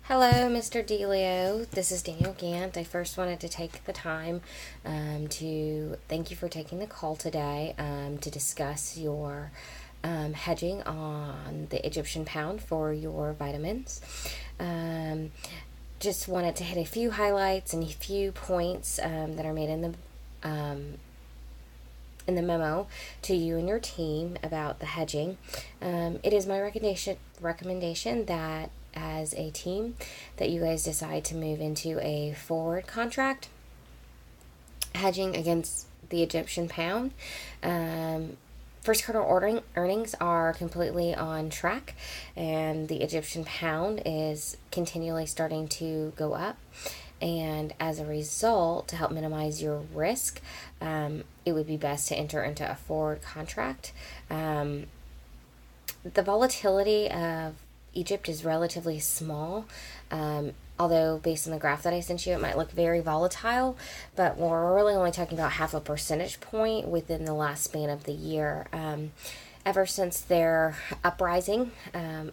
Hello, Mr. Delio. This is Danielle Gantt. I first wanted to take the time to thank you for taking the call today to discuss your hedging on the Egyptian pound for your vitamins. Um, just wanted to hit a few highlights and a few points that are made in the memo to you and your team about the hedging. It is my recommendation that as a team that you guys decide to move into a forward contract hedging against the Egyptian pound. First quarter earnings are completely on track, and the Egyptian pound is continually starting to go up. And as a result, to help minimize your risk, it would be best to enter into a forward contract. The volatility of Egypt is relatively small. Although based on the graph that I sent you, it might look very volatile, but we're really only talking about half a percentage point within the last span of the year. Ever since their uprising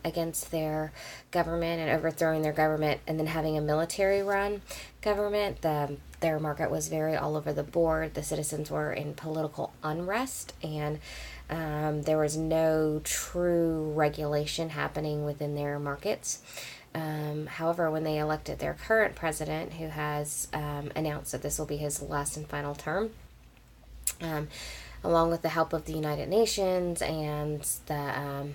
against their government and overthrowing their government and then having a military run government, their market was very all over the board. The citizens were in political unrest, and there was no true regulation happening within their markets. However, when they elected their current president, who has announced that this will be his last and final term, along with the help of the United Nations and the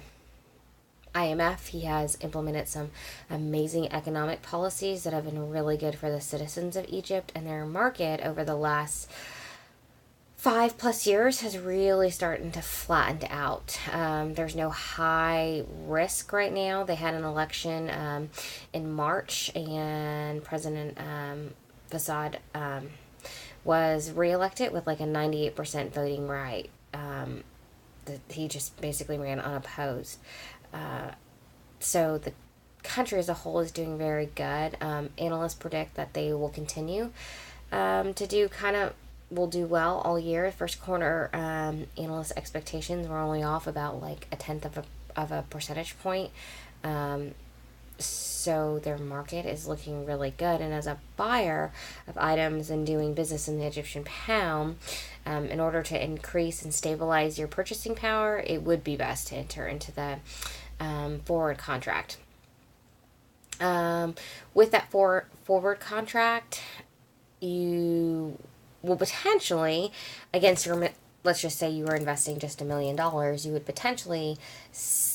IMF, he has implemented some amazing economic policies that have been really good for the citizens of Egypt, and their market over the last 5+ years has really started to flatten out. There's no high risk right now. They had an election in March, and President Fassad was reelected with like a 98% voting right. He just basically ran unopposed. So the country as a whole is doing very good. Analysts predict that they will continue will do well all year. First quarter analyst expectations were only off about like a tenth of a percentage point. So their market is looking really good. And as a buyer of items and doing business in the Egyptian pound, in order to increase and stabilize your purchasing power, it would be best to enter into the forward contract. With that forward contract, you will potentially, against your, let's just say you were investing just $1 million, you would potentially,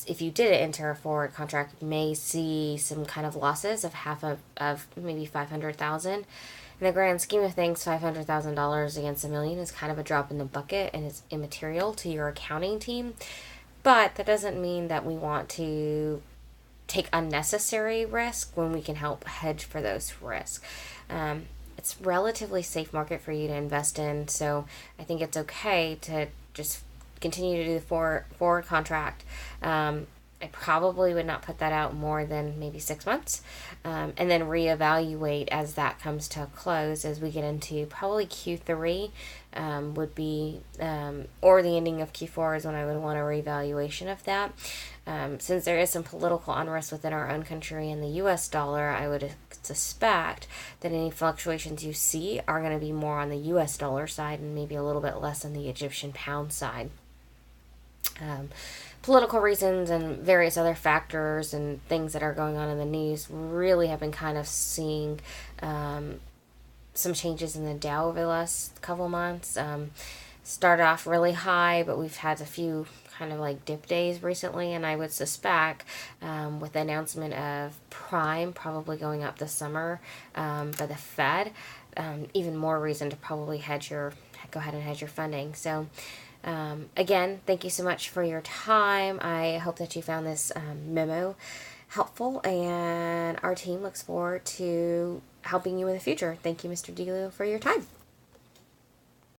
if you did enter a forward contract, may see some kind of losses of half of maybe 500,000. In the grand scheme of things, $500,000 against $1 million is kind of a drop in the bucket and it's immaterial to your accounting team. But that doesn't mean that we want to take unnecessary risk when we can help hedge for those risks. It's relatively safe market for you to invest in, so I think it's okay to just continue to do the forward contract. I probably would not put that out more than maybe 6 months, and then reevaluate as that comes to a close as we get into probably Q3 would be, or the ending of Q4 is when I would want a reevaluation of that. Since there is some political unrest within our own country and the U.S. dollar, I would suspect that any fluctuations you see are going to be more on the U.S. dollar side and maybe a little bit less on the Egyptian pound side. Political reasons and various other factors and things that are going on in the news really have been kind of seeing some changes in the Dow over the last couple months. Started off really high, but we've had a few kind of like dip days recently, and I would suspect with the announcement of Prime probably going up this summer by the Fed, even more reason to probably go ahead and hedge your funding. So again, thank you so much for your time. I hope that you found this memo helpful, and our team looks forward to helping you in the future. Thank you, Mr. Dilo, for your time.